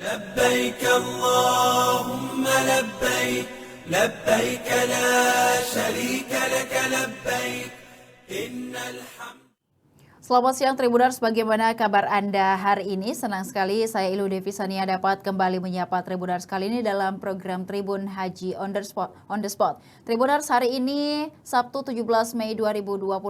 لبيك اللهم لبيك لبيك لا شريك لك لبيك إن الحمد. Selamat siang Tribuners, bagaimana kabar Anda hari ini? Senang sekali saya Ilu Devi Sania dapat kembali menyapa Tribuners kali ini dalam program Tribun Haji on the spot. Tribuners, hari ini Sabtu 17 Mei 2025,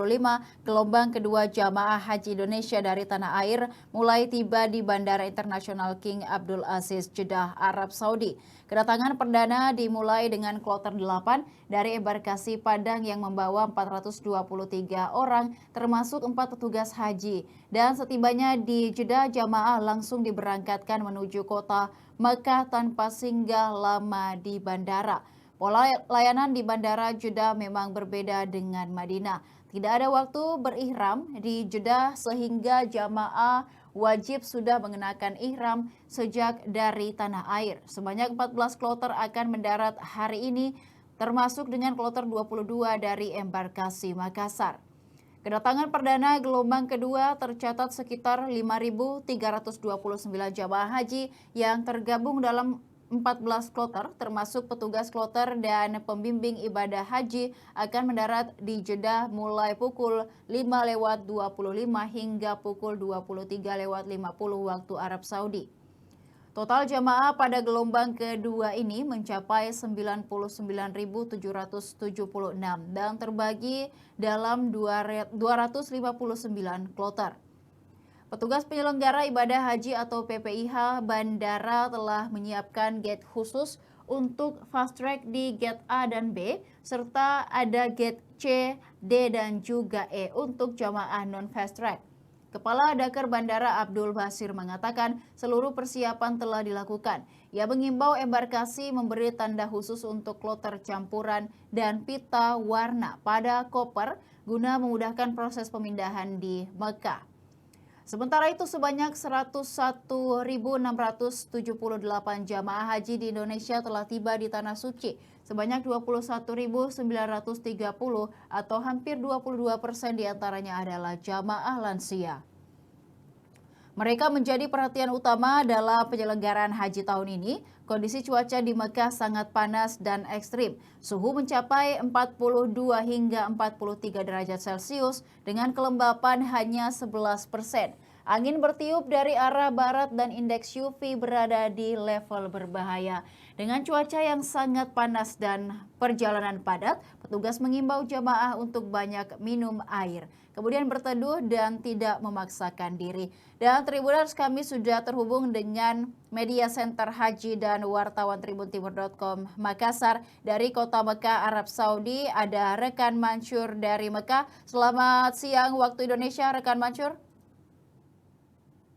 gelombang kedua jamaah haji Indonesia dari tanah air mulai tiba di Bandara Internasional King Abdul Aziz Jeddah, Arab Saudi. Kedatangan perdana dimulai dengan kloter 8 dari embarkasi Padang yang membawa 423 orang termasuk 4 petugas haji. Dan setibanya di Jeddah, jamaah langsung diberangkatkan menuju kota Mekah tanpa singgah lama di bandara. Pola layanan di Bandara Jeddah memang berbeda dengan Madinah. Tidak ada waktu berihram di Jeddah sehingga jamaah wajib sudah mengenakan ihram sejak dari tanah air. Sebanyak 14 kloter akan mendarat hari ini, termasuk dengan kloter 22 dari embarkasi Makassar. Kedatangan perdana gelombang kedua tercatat sekitar 5.329 jamaah haji yang tergabung dalam 14 kloter, termasuk petugas kloter dan pembimbing ibadah haji akan mendarat di Jeddah mulai pukul 5:25 hingga pukul 23:50 waktu Arab Saudi. Total jamaah pada gelombang kedua ini mencapai 99.776 dan terbagi dalam 259 kloter. Petugas penyelenggara ibadah haji atau PPIH bandara telah menyiapkan gate khusus untuk fast track di gate A dan B, serta ada gate C, D, dan juga E untuk jamaah non fast track. Kepala Dakar Bandara Abdul Basir mengatakan seluruh persiapan telah dilakukan. Ia mengimbau embarkasi memberi tanda khusus untuk kloter campuran dan pita warna pada koper guna memudahkan proses pemindahan di Mekah. Sementara itu sebanyak 101.678 jamaah haji di Indonesia telah tiba di Tanah Suci. Sebanyak 21.930 atau hampir 22% diantaranya adalah jamaah lansia. Mereka menjadi perhatian utama dalam penyelenggaraan haji tahun ini. Kondisi cuaca di Mekah sangat panas dan ekstrim. Suhu mencapai 42 hingga 43 derajat Celcius dengan kelembapan hanya 11%. Angin bertiup dari arah barat dan indeks UV berada di level berbahaya. Dengan cuaca yang sangat panas dan perjalanan padat, petugas mengimbau jamaah untuk banyak minum air, kemudian berteduh dan tidak memaksakan diri. Dan Tribuners, kami sudah terhubung dengan Media Center Haji dan wartawan tribuntimur.com Makassar dari Kota Mekah, Arab Saudi. Ada rekan Mansur dari Mekah. Selamat siang waktu Indonesia, rekan Mansur.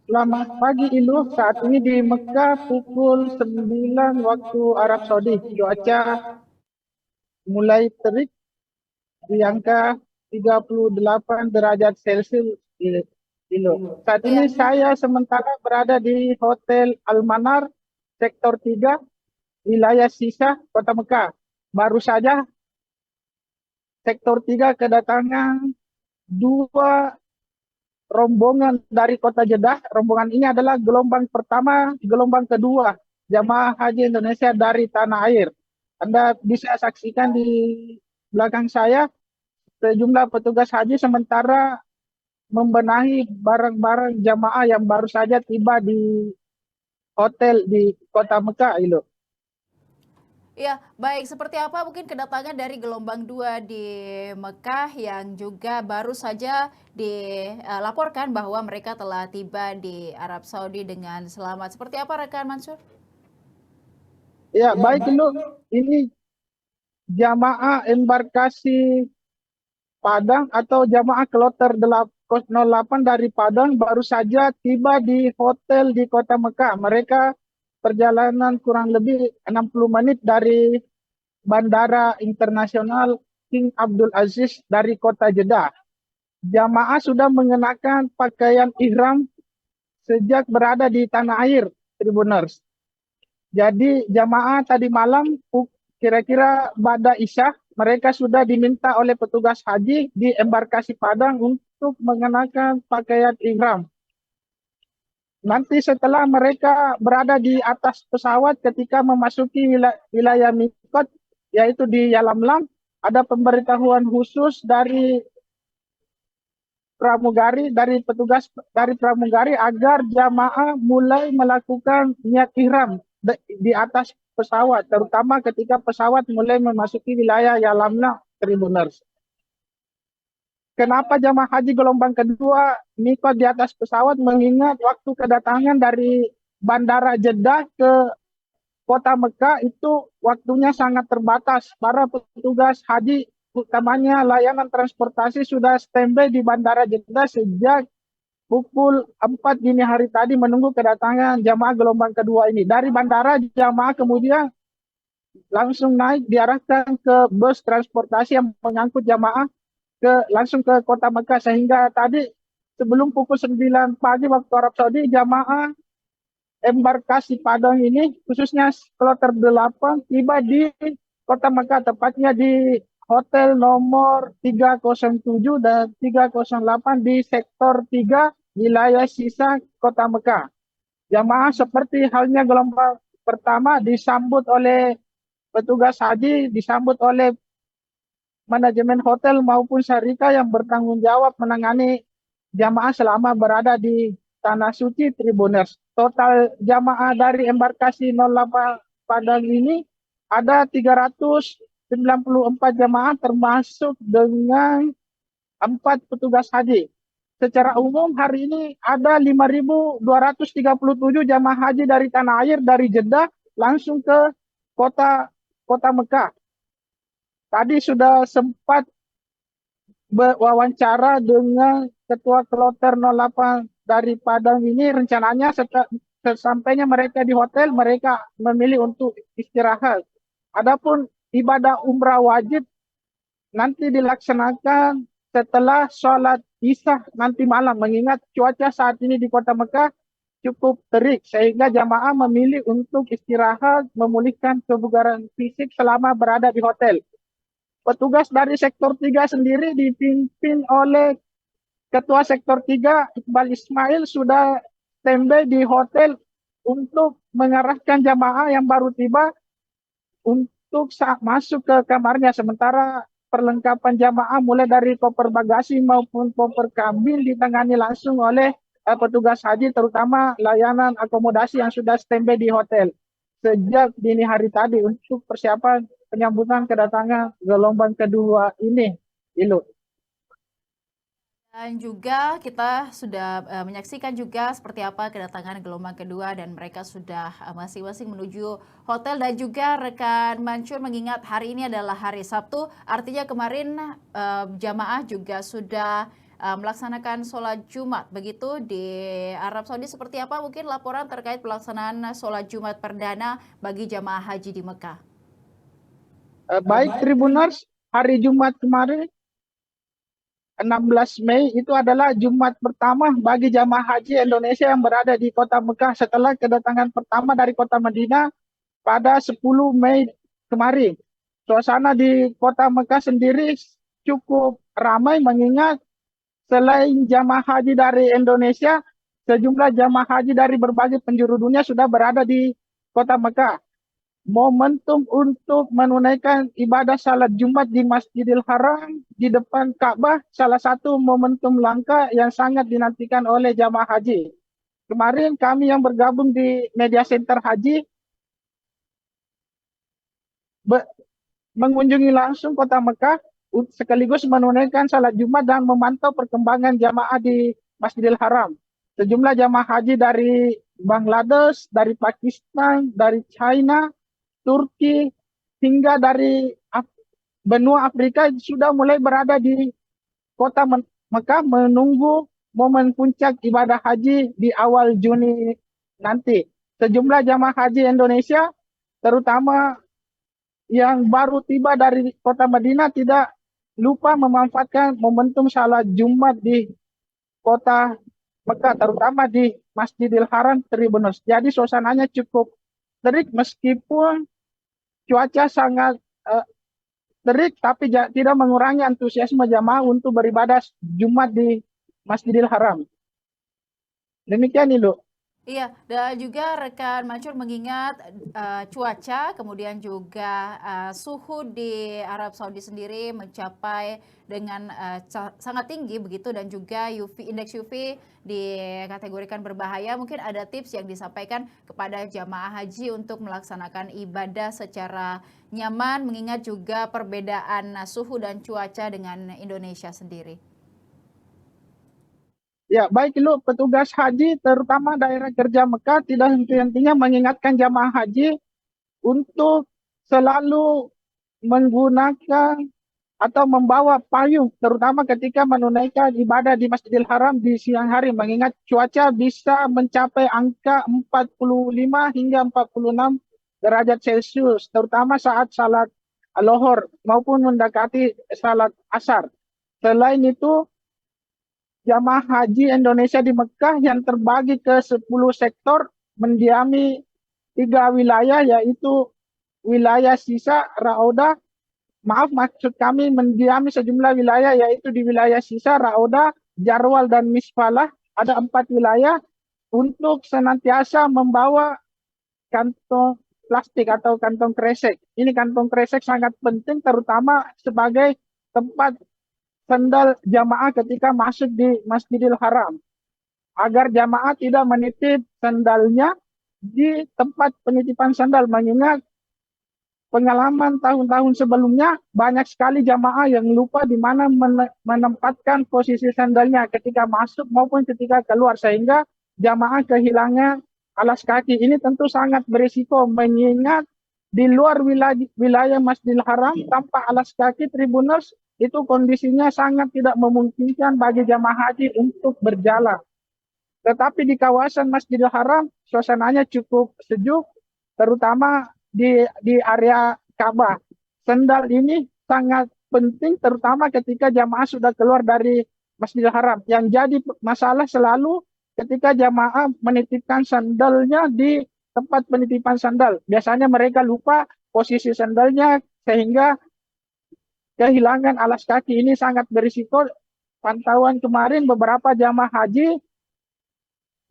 Selamat pagi Ilu, saat ini di Mekah pukul 9 waktu Arab Saudi. Cuaca mulai terik di angka 38 derajat Celcius Ilu. Saat ini saya sementara berada di Hotel Al-Manar, Sektor 3, wilayah Sisa, Kota Mekah. Baru saja Sektor 3 kedatangan dua rombongan dari Kota Jeddah. Rombongan ini adalah gelombang pertama, gelombang kedua jamaah haji Indonesia dari tanah air. Anda bisa saksikan di belakang saya sejumlah petugas haji sementara membenahi barang-barang jamaah yang baru saja tiba di hotel di Kota Mekah, Ilo. Ya, baik. Seperti apa mungkin kedatangan dari gelombang 2 di Mekah yang juga baru saja dilaporkan bahwa mereka telah tiba di Arab Saudi dengan selamat. Seperti apa rekan Mansur? Ya, baik Ilo. Ini jamaah embarkasi Padang atau jamaah kloter 08 dari Padang baru saja tiba di hotel di Kota Mekah. Mereka perjalanan kurang lebih 60 menit dari Bandara Internasional King Abdul Aziz dari Kota Jeddah. Jamaah sudah mengenakan pakaian ihram sejak berada di tanah air, Tribuners. Jadi jamaah tadi malam kira-kira pada Isya mereka sudah diminta oleh petugas haji di embarkasi Padang untuk mengenakan pakaian ihram. Nanti setelah mereka berada di atas pesawat ketika memasuki wilayah mikot, yaitu di Yalamlam, ada pemberitahuan khusus dari pramugari, dari petugas dari pramugari agar jamaah mulai melakukan niat ihram di atas pesawat, terutama ketika pesawat mulai memasuki wilayah Yalamlam, Tribuners. Kenapa jamaah haji gelombang kedua mikot di atas pesawat? Mengingat waktu kedatangan dari Bandara Jeddah ke Kota Mekah itu waktunya sangat terbatas. Para petugas haji, utamanya layanan transportasi, sudah standby di Bandara Jeddah sejak pukul 4 dini hari tadi menunggu kedatangan jamaah gelombang kedua ini. Dari bandara, jamaah kemudian langsung naik diarahkan ke bus transportasi yang mengangkut jamaah langsung ke Kota Mekah, sehingga tadi sebelum pukul 9 pagi waktu Arab Saudi, jamaah embarkasi Padang ini khususnya kloter 8 tiba di Kota Mekah, tepatnya di hotel nomor 307 dan 308 di sektor 3 wilayah sisa Kota Mekah. Jamaah seperti halnya gelombang pertama disambut oleh petugas haji, disambut oleh manajemen hotel maupun syarikat yang bertanggung jawab menangani jamaah selama berada di Tanah Suci, Tribuners. Total jamaah dari embarkasi 08 Padang ini ada 394 jamaah, termasuk dengan 4 petugas haji. Secara umum hari ini ada 5.237 jamaah haji dari tanah air, dari Jeddah langsung ke kota kota Mekah. Tadi sudah sempat berwawancara dengan Ketua Kloter 08 dari Padang ini. Rencananya sesampainya mereka di hotel, mereka memilih untuk istirahat. Adapun ibadah umrah wajib nanti dilaksanakan setelah sholat Isya nanti malam, mengingat cuaca saat ini di Kota Mekah cukup terik, sehingga jamaah memilih untuk istirahat, memulihkan kebugaran fisik selama berada di hotel. Petugas dari sektor 3 sendiri dipimpin oleh Ketua Sektor 3 Iqbal Ismail sudah standby di hotel untuk mengarahkan jamaah yang baru tiba untuk masuk ke kamarnya. Sementara perlengkapan jamaah mulai dari koper bagasi maupun koper kabin ditangani langsung oleh petugas haji, terutama layanan akomodasi yang sudah standby di hotel sejak dini hari tadi untuk persiapan penyambutan kedatangan gelombang kedua ini. Ilu. Dan juga kita sudah menyaksikan juga seperti apa kedatangan gelombang kedua dan mereka sudah masing-masing menuju hotel. Dan juga rekan Mansur mengingat hari ini adalah hari Sabtu, artinya kemarin jamaah juga sudah melaksanakan sholat Jumat begitu di Arab Saudi. Seperti apa mungkin laporan terkait pelaksanaan sholat Jumat perdana bagi jamaah haji di Mekah? Baik Tribuners, hari Jumat kemarin 16 Mei itu adalah Jumat pertama bagi jamaah haji Indonesia yang berada di Kota Mekah setelah kedatangan pertama dari Kota Madinah pada 10 Mei kemarin. Suasana di Kota Mekah sendiri cukup ramai, mengingat selain jamaah haji dari Indonesia, sejumlah jamaah haji dari berbagai penjuru dunia sudah berada di Kota Mekah. Momentum untuk menunaikan ibadah salat Jumat di Masjidil Haram di depan Ka'bah salah satu momentum langka yang sangat dinantikan oleh jamaah haji. Kemarin kami yang bergabung di Media Center Haji mengunjungi langsung Kota Mekah sekaligus menunaikan salat Jumat dan memantau perkembangan jamaah di Masjidil Haram. Sejumlah jamaah haji dari Bangladesh, dari Pakistan, dari China, Turki, hingga dari benua Afrika sudah mulai berada di Kota Mekah menunggu momen puncak ibadah haji di awal Juni nanti. Sejumlah jamaah haji Indonesia, terutama yang baru tiba dari Kota Madinah, tidak lupa memanfaatkan momentum salat Jumat di Kota Mekah, terutama di Masjidil Haram, Tribuners. Jadi suasananya cukup terik meskipun cuaca sangat terik, tapi tidak mengurangi antusiasme jamaah untuk beribadah Jumat di Masjidil Haram. Demikian Ilu. Iya, dan juga rekan Mansur mengingat cuaca, kemudian juga suhu di Arab Saudi sendiri mencapai dengan sangat tinggi begitu, dan juga indeks UV dikategorikan berbahaya. Mungkin ada tips yang disampaikan kepada jamaah haji untuk melaksanakan ibadah secara nyaman, mengingat juga perbedaan suhu dan cuaca dengan Indonesia sendiri. Ya, baik lu petugas haji terutama daerah kerja Mekah tidak henti-hentinya mengingatkan jamaah haji untuk selalu menggunakan atau membawa payung terutama ketika menunaikan ibadah di Masjidil Haram di siang hari, mengingat cuaca bisa mencapai angka 45 hingga 46 derajat Celcius terutama saat salat lohor maupun mendekati salat asar. Selain itu, jamaah haji Indonesia di Mekah yang terbagi ke 10 sektor mendiami 3 wilayah, yaitu wilayah Sisa, Raudah, maksud kami mendiami sejumlah wilayah, yaitu di wilayah Sisa, Raudah, Jarwal, dan Misfalah. Ada 4 wilayah untuk senantiasa membawa kantong plastik atau kantong kresek. Ini kantong kresek sangat penting terutama sebagai tempat sandal jamaah ketika masuk di Masjidil Haram, agar jamaah tidak menitip sandalnya di tempat penitipan sandal, mengingat pengalaman tahun-tahun sebelumnya banyak sekali jamaah yang lupa di mana menempatkan posisi sandalnya ketika masuk maupun ketika keluar, sehingga jamaah kehilangan alas kaki. Ini tentu sangat berisiko, mengingat di luar wilayah Masjidil Haram tanpa alas kaki, Tribuners, itu kondisinya sangat tidak memungkinkan bagi jamaah haji untuk berjalan. Tetapi di kawasan Masjidil Haram suasananya cukup sejuk, terutama di area Ka'bah. Sandal ini sangat penting terutama ketika jamaah sudah keluar dari Masjidil Haram. Yang jadi masalah selalu ketika jamaah menitipkan sandalnya di tempat penitipan sandal. Biasanya mereka lupa posisi sandalnya sehingga kehilangan alas kaki. Ini sangat berisiko. Pantauan kemarin beberapa jamaah haji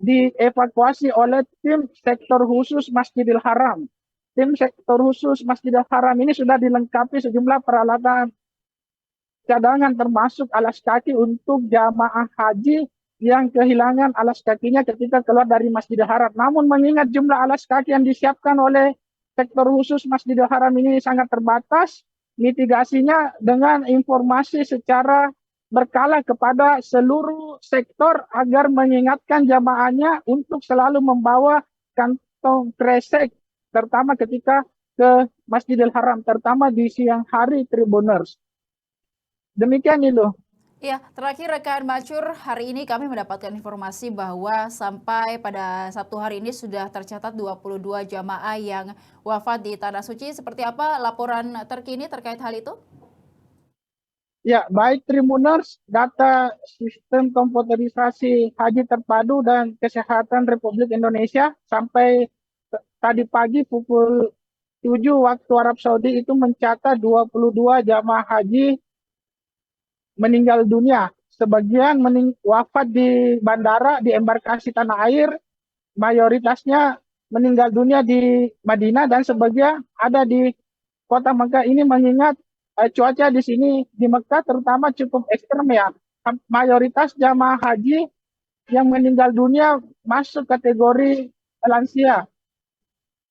dievakuasi oleh tim sektor khusus Masjidil Haram. Tim sektor khusus Masjidil Haram ini sudah dilengkapi sejumlah peralatan cadangan termasuk alas kaki untuk jamaah haji yang kehilangan alas kakinya ketika keluar dari Masjidil Haram. Namun mengingat jumlah alas kaki yang disiapkan oleh sektor khusus Masjidil Haram ini sangat terbatas, mitigasinya dengan informasi secara berkala kepada seluruh sektor agar mengingatkan jamaahnya untuk selalu membawa kantong kresek terutama ketika ke Masjidil Haram, terutama di siang hari, Tribuners. Demikian itu. Ya, terakhir rekan Mansur, hari ini kami mendapatkan informasi bahwa sampai pada Sabtu hari ini sudah tercatat 22 jamaah yang wafat di Tanah Suci. Seperti apa laporan terkini terkait hal itu? Ya, baik Tribuners, data sistem komputerisasi haji terpadu dan kesehatan Republik Indonesia sampai tadi pagi pukul 7 waktu Arab Saudi itu mencatat 22 jamaah haji meninggal dunia. Sebagian wafat di bandara, di embarkasi tanah air, mayoritasnya meninggal dunia di Madinah dan sebagian ada di kota Mekah. Ini mengingat cuaca di sini di Mekah terutama cukup ekstrem ya. Mayoritas jamaah haji yang meninggal dunia masuk kategori lansia.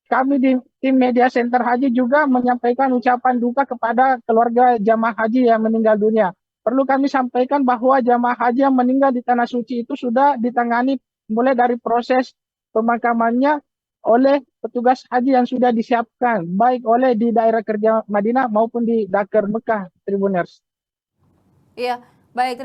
Kami di tim Media Center Haji juga menyampaikan ucapan duka kepada keluarga jamaah haji yang meninggal dunia. Perlu kami sampaikan bahwa jamaah haji yang meninggal di Tanah Suci itu sudah ditangani mulai dari proses pemakamannya oleh petugas haji yang sudah disiapkan, baik oleh di daerah kerja Madinah maupun di Dakar Mekah, Tribuners. Iya, baik,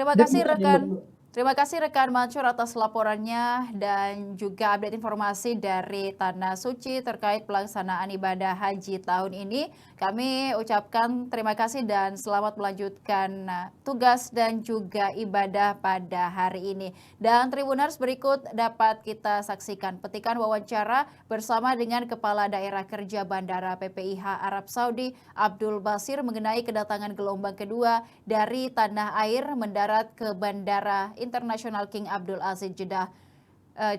terima kasih rekan Mansur atas laporannya dan juga update informasi dari Tanah Suci terkait pelaksanaan ibadah haji tahun ini. Kami ucapkan terima kasih dan selamat melanjutkan tugas dan juga ibadah pada hari ini. Dan Tribuners, berikut dapat kita saksikan petikan wawancara bersama dengan Kepala Daerah Kerja Bandara PPIH Arab Saudi Abdul Basir mengenai kedatangan gelombang kedua dari tanah air mendarat ke Bandara Internasional King Abdul Aziz Jeddah.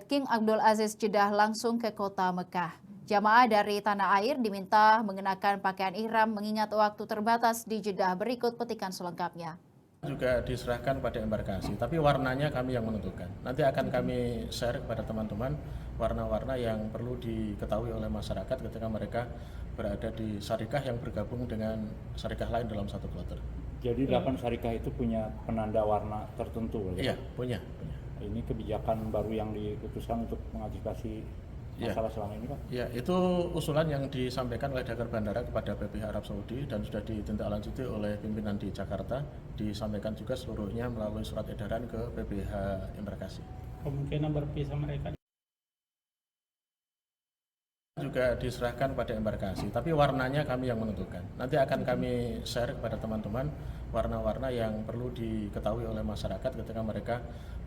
King Abdul Aziz Jeddah langsung ke kota Mekah. Jamaah dari tanah air diminta mengenakan pakaian ihram mengingat waktu terbatas di Jeddah. Berikut petikan selengkapnya. Juga diserahkan pada embarkasi, tapi warnanya kami yang menentukan. Nanti akan kami share kepada teman-teman warna-warna yang perlu diketahui oleh masyarakat ketika mereka berada di syarikah yang bergabung dengan syarikah lain dalam satu kloter. Jadi 8 syarikah itu punya penanda warna tertentu? Iya, punya. Ini kebijakan baru yang diputuskan untuk mengantisipasi masalah selama ini, Pak? Ya, itu usulan yang disampaikan oleh Dakar Bandara kepada PPH Arab Saudi dan sudah ditindaklanjuti oleh pimpinan di Jakarta, disampaikan juga seluruhnya melalui surat edaran ke PPH Embarkasi. Kemungkinan berpisah mereka juga diserahkan pada embarkasi, tapi warnanya kami yang menentukan. Nanti akan kami share kepada teman-teman warna-warna yang perlu diketahui oleh masyarakat ketika mereka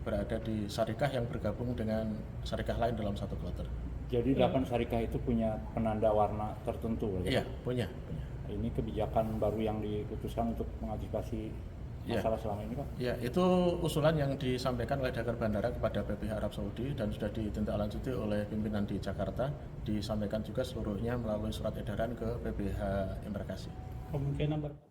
berada di syarikah yang bergabung dengan syarikah lain dalam satu kloter. Jadi 8 syarikah itu punya penanda warna tertentu? Iya, punya. Ini kebijakan baru yang diputuskan untuk mengantisipasi masalah selama ini, Pak? Ya, itu usulan yang disampaikan oleh Dakar Bandara kepada PPH Arab Saudi dan sudah ditindaklanjuti oleh pimpinan di Jakarta, disampaikan juga seluruhnya melalui surat edaran ke PPH Embarkasi. kemungkinan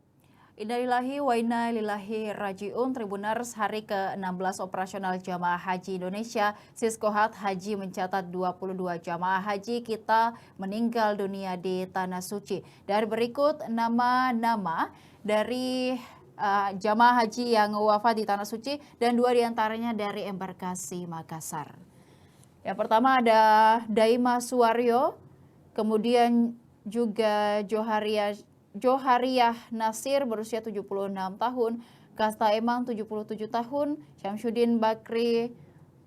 Innalillahi wa inna ilaihi raji'un. Tribuners, hari ke-16 operasional Jamaah Haji Indonesia, Siskohat Haji mencatat 22 jamaah haji kita meninggal dunia di Tanah Suci. Dan berikut nama-nama dari jamaah haji yang wafat di Tanah Suci dan 2 diantaranya dari embarkasi Makassar. Yang pertama ada Daima Suwaryo, kemudian juga Johariah Nasir berusia 76 tahun, Kasta Emang 77 tahun, Syamsuddin Bakri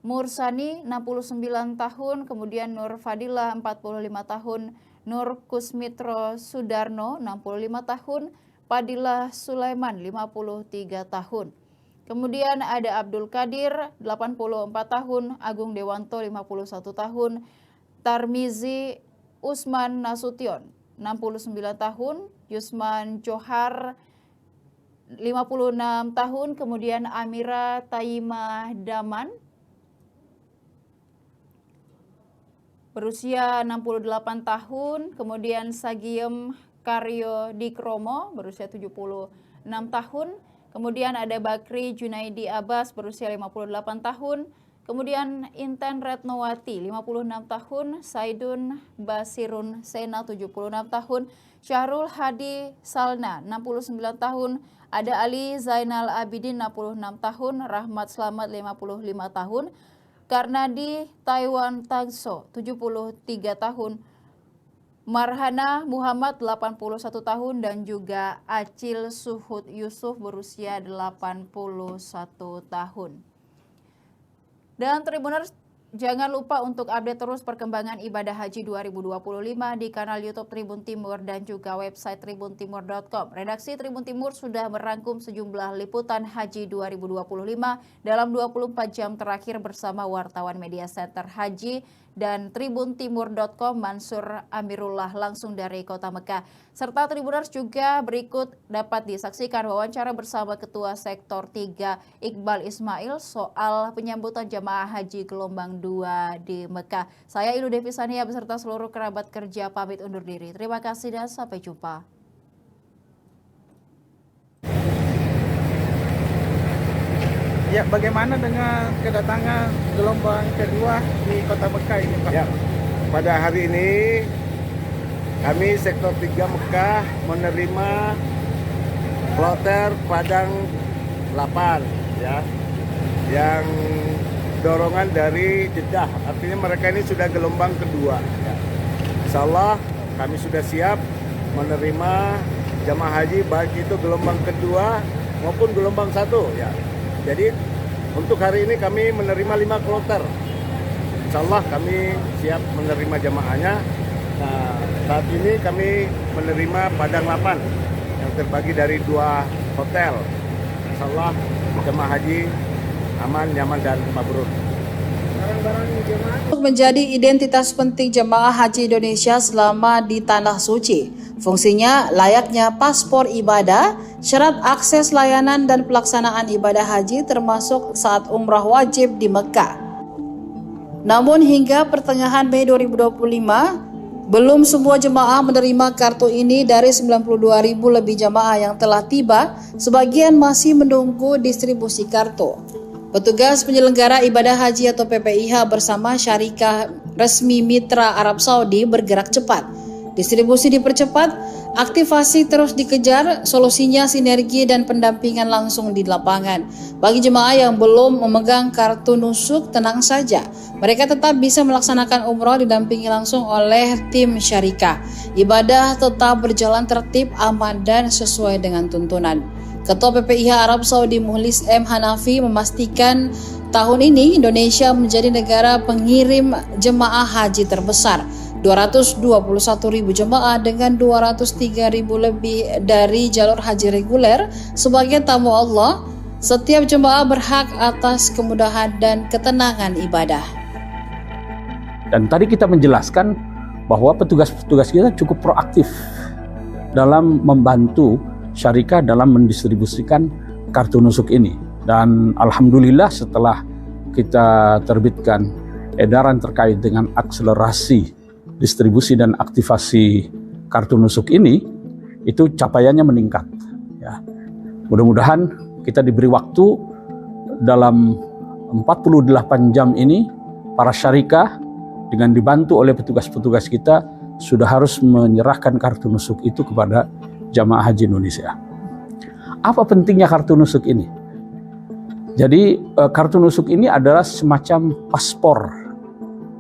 Mursani 69 tahun, kemudian Nur Fadilah 45 tahun, Nur Kusmitro Sudarno 65 tahun, Fadilah Sulaiman 53 tahun. Kemudian ada Abdul Qadir 84 tahun, Agung Dewanto 51 tahun, Tarmizi Usman Nasution 69 tahun, Yusman Johar 56 tahun, kemudian Amira Taimah Daman berusia 68 tahun, kemudian Sagiem Karyo Dikromo berusia 76 tahun, kemudian ada Bakri Junaidi Abbas berusia 58 tahun, kemudian Inten Retnowati 56 tahun, Saidun Basirun Sena 76 tahun, Syahrul Hadi Salna 69 tahun, ada Ali Zainal Abidin 66 tahun, Rahmat Slamet 55 tahun, Karnadi Taiwan Tangso 73 tahun, Marhana Muhammad 81 tahun dan juga Acil Suhud Yusuf berusia 81 tahun. Dan Tribuners, jangan lupa untuk update terus perkembangan ibadah haji 2025 di kanal YouTube Tribun Timur dan juga website tribuntimur.com. Redaksi Tribun Timur sudah merangkum sejumlah liputan haji 2025 dalam 24 jam terakhir bersama wartawan Media Center Haji dan tribuntimur.com Mansur Amirullah langsung dari Kota Mekah. Serta Tribuners juga berikut dapat disaksikan wawancara bersama Ketua Sektor 3 Iqbal Ismail soal penyambutan jamaah haji gelombang 2 di Mekah. Saya Ilu Devi Sania beserta seluruh kerabat kerja pamit undur diri. Terima kasih dan sampai jumpa. Ya, bagaimana dengan kedatangan gelombang kedua di Kota Mekah ini, Pak? Ya, pada hari ini kami Sektor 3 Mekah menerima kloter Padang 8 ya, yang dorongan dari Jeddah. Artinya mereka ini sudah gelombang kedua. Ya. Insya Allah kami sudah siap menerima jamaah haji baik itu gelombang kedua maupun gelombang 1 ya. Jadi untuk hari ini kami menerima 5 kloter. Insya Allah kami siap menerima jamaahnya. Nah, saat ini kami menerima Padang 8 yang terbagi dari 2 hotel. Insya Allah jamaah haji aman, nyaman, dan mabrur. Untuk menjadi identitas penting jemaah haji Indonesia selama di Tanah Suci. Fungsinya layaknya paspor ibadah, syarat akses layanan dan pelaksanaan ibadah haji termasuk saat umrah wajib di Mekah. Namun hingga pertengahan Mei 2025, belum semua jemaah menerima kartu ini. Dari 92.000 lebih jemaah yang telah tiba, sebagian masih menunggu distribusi kartu. Petugas penyelenggara ibadah haji atau PPIH bersama syarikah resmi mitra Arab Saudi bergerak cepat. Distribusi dipercepat, aktivasi terus dikejar, solusinya sinergi dan pendampingan langsung di lapangan. Bagi jemaah yang belum memegang kartu nusuk, tenang saja. Mereka tetap bisa melaksanakan umroh didampingi langsung oleh tim syarikah. Ibadah tetap berjalan tertib, aman, dan sesuai dengan tuntunan. Ketua PPIH Arab Saudi Muhlis M. Hanafi memastikan tahun ini Indonesia menjadi negara pengirim jemaah haji terbesar. 221.000 jemaah dengan 203.000 lebih dari jalur haji reguler sebagai tamu Allah. Setiap jemaah berhak atas kemudahan dan ketenangan ibadah. Dan tadi kita menjelaskan bahwa petugas-petugas kita cukup proaktif dalam membantu syarikah dalam mendistribusikan kartu nusuk ini. Dan alhamdulillah setelah kita terbitkan edaran terkait dengan akselerasi distribusi dan aktivasi kartu nusuk ini, itu capaiannya meningkat. Ya. Mudah-mudahan kita diberi waktu dalam 48 jam ini, para syarikah dengan dibantu oleh petugas-petugas kita sudah harus menyerahkan kartu nusuk itu kepada jamaah haji Indonesia. Apa pentingnya kartu nusuk ini? Jadi kartu nusuk ini adalah semacam paspor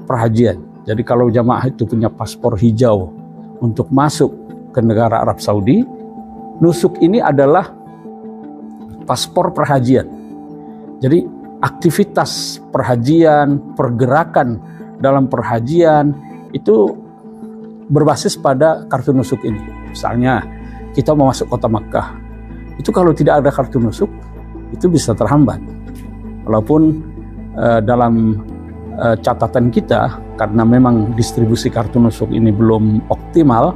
perhajian. Jadi kalau jamaah itu punya paspor hijau untuk masuk ke negara Arab Saudi, nusuk ini adalah paspor perhajian. Jadi aktivitas perhajian, pergerakan dalam perhajian itu berbasis pada kartu nusuk ini. Misalnya kita mau masuk kota Makkah, itu kalau tidak ada kartu nusuk itu bisa terhambat. Walaupun dalam catatan kita, karena memang distribusi kartu nusuk ini belum optimal,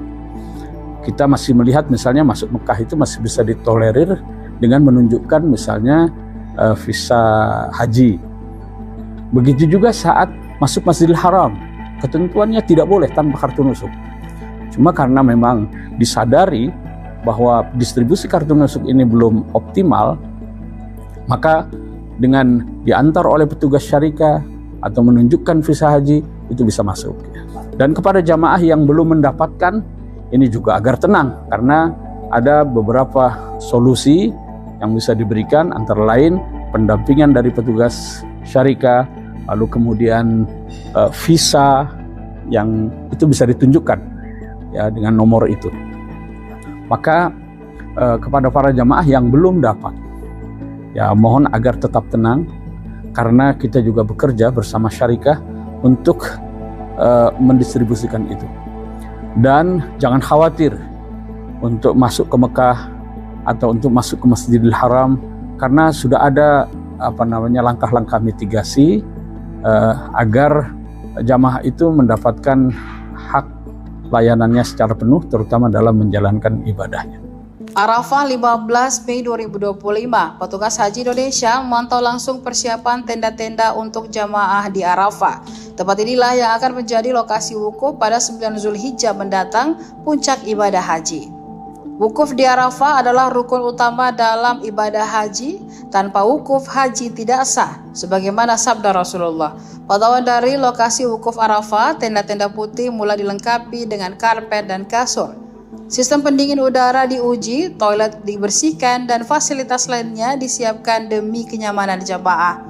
kita masih melihat misalnya masuk Mekah itu masih bisa ditolerir dengan menunjukkan misalnya visa haji. Begitu juga saat masuk Masjidil Haram, ketentuannya tidak boleh tanpa kartu nusuk. Cuma karena memang disadari bahwa distribusi kartu nusuk ini belum optimal, maka dengan diantar oleh petugas syarikah atau menunjukkan visa haji, itu bisa masuk. Dan kepada jamaah yang belum mendapatkan, ini juga agar tenang, karena ada beberapa solusi yang bisa diberikan, antara lain pendampingan dari petugas syarikah, lalu kemudian visa yang itu bisa ditunjukkan ya dengan nomor itu. Maka kepada para jamaah yang belum dapat, ya mohon agar tetap tenang, karena kita juga bekerja bersama syarikah untuk mendistribusikan itu. Dan jangan khawatir untuk masuk ke Mekah atau untuk masuk ke Masjidil Haram, karena sudah ada langkah-langkah mitigasi agar jamaah itu mendapatkan hak layanannya secara penuh, terutama dalam menjalankan ibadahnya. Arafah 15 Mei 2025, petugas haji Indonesia memantau langsung persiapan tenda-tenda untuk jamaah di Arafah. Tempat inilah yang akan menjadi lokasi wukuf pada 9 Zulhijjah mendatang, puncak ibadah haji. Wukuf di Arafah adalah rukun utama dalam ibadah haji. Tanpa wukuf, haji tidak sah, sebagaimana sabda Rasulullah. Pantauan dari lokasi wukuf Arafah, tenda-tenda putih mulai dilengkapi dengan karpet dan kasur. Sistem pendingin udara diuji, toilet dibersihkan, dan fasilitas lainnya disiapkan demi kenyamanan jamaah.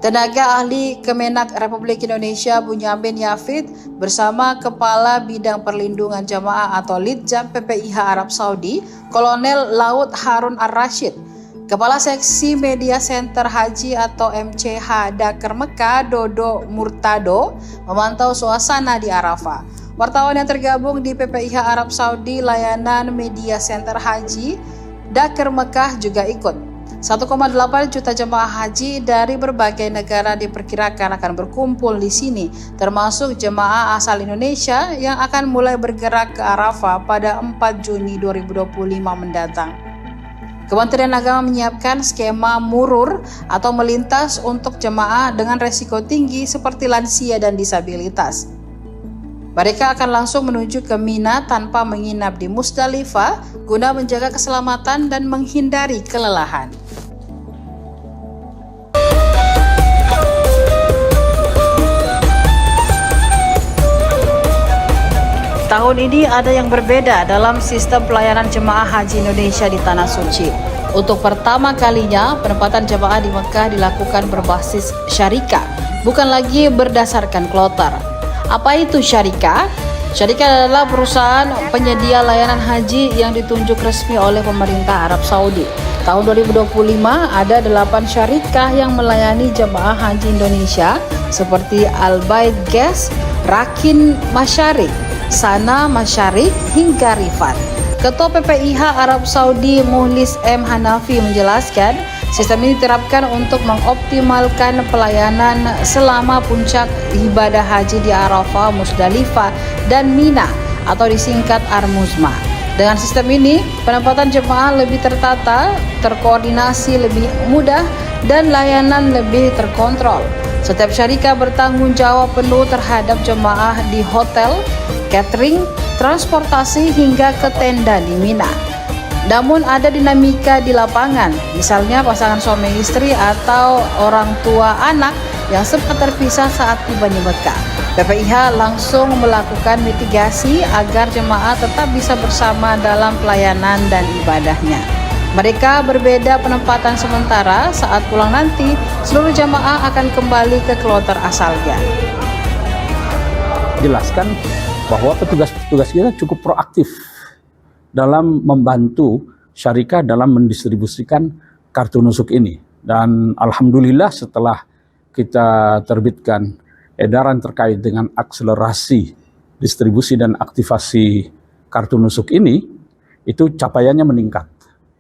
Tenaga ahli Kemenak Republik Indonesia Bunyamin Yafid bersama Kepala Bidang Perlindungan Jamaah atau Litjam PPIH Arab Saudi, Kolonel Laut Harun Ar-Rashid, Kepala Seksi Media Center Haji atau MCH Dakar Mekah Dodo Murtado memantau suasana di Arafah. Wartawan yang tergabung di PPIH Arab Saudi layanan Media Center Haji Dakar Mekah juga ikut. 1,8 juta jemaah haji dari berbagai negara diperkirakan akan berkumpul di sini, termasuk jemaah asal Indonesia yang akan mulai bergerak ke Arafah pada 4 Juni 2025 mendatang. Kementerian Agama menyiapkan skema murur atau melintas untuk jemaah dengan resiko tinggi seperti lansia dan disabilitas. Mereka akan langsung menuju ke Mina tanpa menginap di Musdalifah guna menjaga keselamatan dan menghindari kelelahan. Tahun ini ada yang berbeda dalam sistem pelayanan jemaah haji Indonesia di Tanah Suci. Untuk pertama kalinya, penempatan jemaah di Mekah dilakukan berbasis syarikah, bukan lagi berdasarkan kloter. Apa itu syarikah? Syarikah adalah perusahaan penyedia layanan haji yang ditunjuk resmi oleh pemerintah Arab Saudi. Tahun 2025 ada 8 syarikah yang melayani jemaah haji Indonesia seperti Al-Bait Gas, Rakin Masyarik, Sana Masyarik hingga Rifat. Ketua PPIH Arab Saudi Muhlis M. Hanafi menjelaskan, sistem ini diterapkan untuk mengoptimalkan pelayanan selama puncak ibadah haji di Arafah, Musdalifah, dan Mina atau disingkat Armuzma. Dengan sistem ini, penempatan jemaah lebih tertata, terkoordinasi lebih mudah, dan layanan lebih terkontrol. Setiap syarikah bertanggung jawab penuh terhadap jemaah di hotel, catering, transportasi hingga ke tenda di Mina. Namun ada dinamika di lapangan, misalnya pasangan suami istri atau orang tua anak yang sempat terpisah saat tiba di Mekah. PPIH langsung melakukan mitigasi agar jemaah tetap bisa bersama dalam pelayanan dan ibadahnya. Mereka berbeda penempatan sementara, saat pulang nanti seluruh jemaah akan kembali ke kloter asalnya. Jelaskan bahwa petugas-petugas kita cukup proaktif dalam membantu syarikah dalam mendistribusikan kartu nusuk ini. Dan alhamdulillah setelah kita terbitkan edaran terkait dengan akselerasi distribusi dan aktivasi kartu nusuk ini, itu capaiannya meningkat.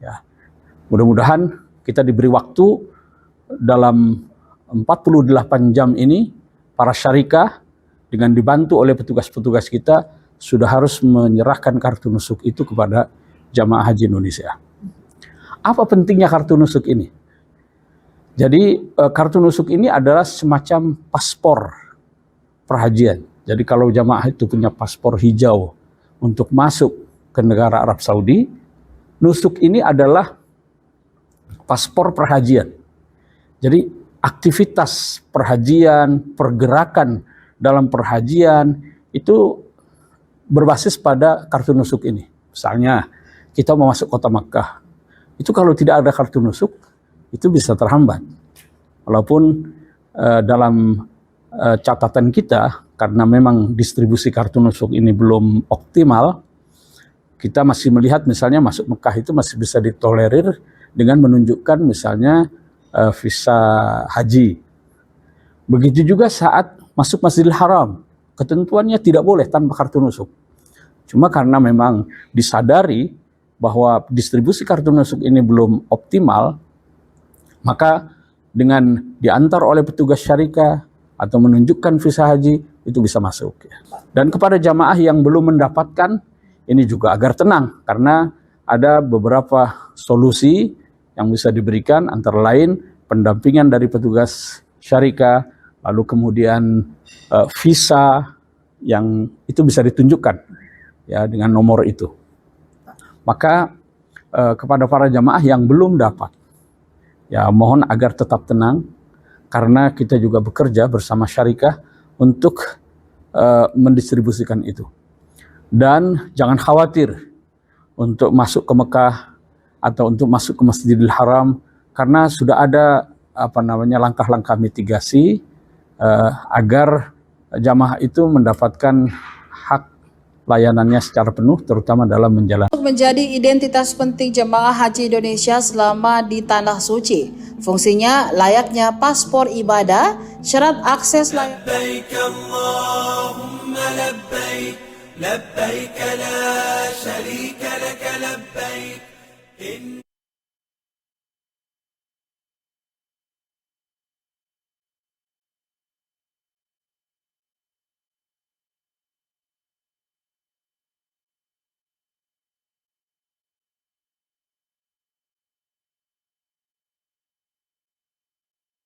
Ya. Mudah-mudahan kita diberi waktu dalam 48 jam ini, para syarikah dengan dibantu oleh petugas-petugas kita sudah harus menyerahkan kartu nusuk itu kepada jamaah haji Indonesia. Apa pentingnya kartu nusuk ini? Jadi kartu nusuk ini adalah semacam paspor perhajian. Jadi kalau jamaah itu punya paspor hijau untuk masuk ke negara Arab Saudi, nusuk ini adalah paspor perhajian. Jadi aktivitas perhajian, pergerakan dalam perhajian itu berbasis pada kartu nusuk ini. Misalnya kita mau masuk kota Makkah, itu kalau tidak ada kartu nusuk itu bisa terhambat. Walaupun dalam catatan kita, karena memang distribusi kartu nusuk ini belum optimal, kita masih melihat misalnya masuk Mekah itu masih bisa ditolerir dengan menunjukkan misalnya visa haji. Begitu juga saat masuk Masjidil Haram, ketentuannya tidak boleh tanpa kartu nusuk. Cuma karena memang disadari bahwa distribusi kartu nusuk ini belum optimal, maka dengan diantar oleh petugas syarikah atau menunjukkan visa haji, itu bisa masuk. Dan kepada jamaah yang belum mendapatkan, ini juga agar tenang, karena ada beberapa solusi yang bisa diberikan, antara lain pendampingan dari petugas syarikah, lalu kemudian visa yang itu bisa ditunjukkan ya dengan nomor itu. Maka kepada para jamaah yang belum dapat, ya mohon agar tetap tenang, karena kita juga bekerja bersama syarikah untuk mendistribusikan itu. Dan jangan khawatir untuk masuk ke Mekah atau untuk masuk ke Masjidil Haram, karena sudah ada langkah-langkah mitigasi agar jamaah itu mendapatkan hak layanannya secara penuh, terutama dalam menjalankan. Untuk menjadi identitas penting jemaah haji Indonesia selama di Tanah Suci, fungsinya layaknya paspor ibadah, syarat akses layak. لبيك اللهم لبيك لبيك لا شريك لك لبيك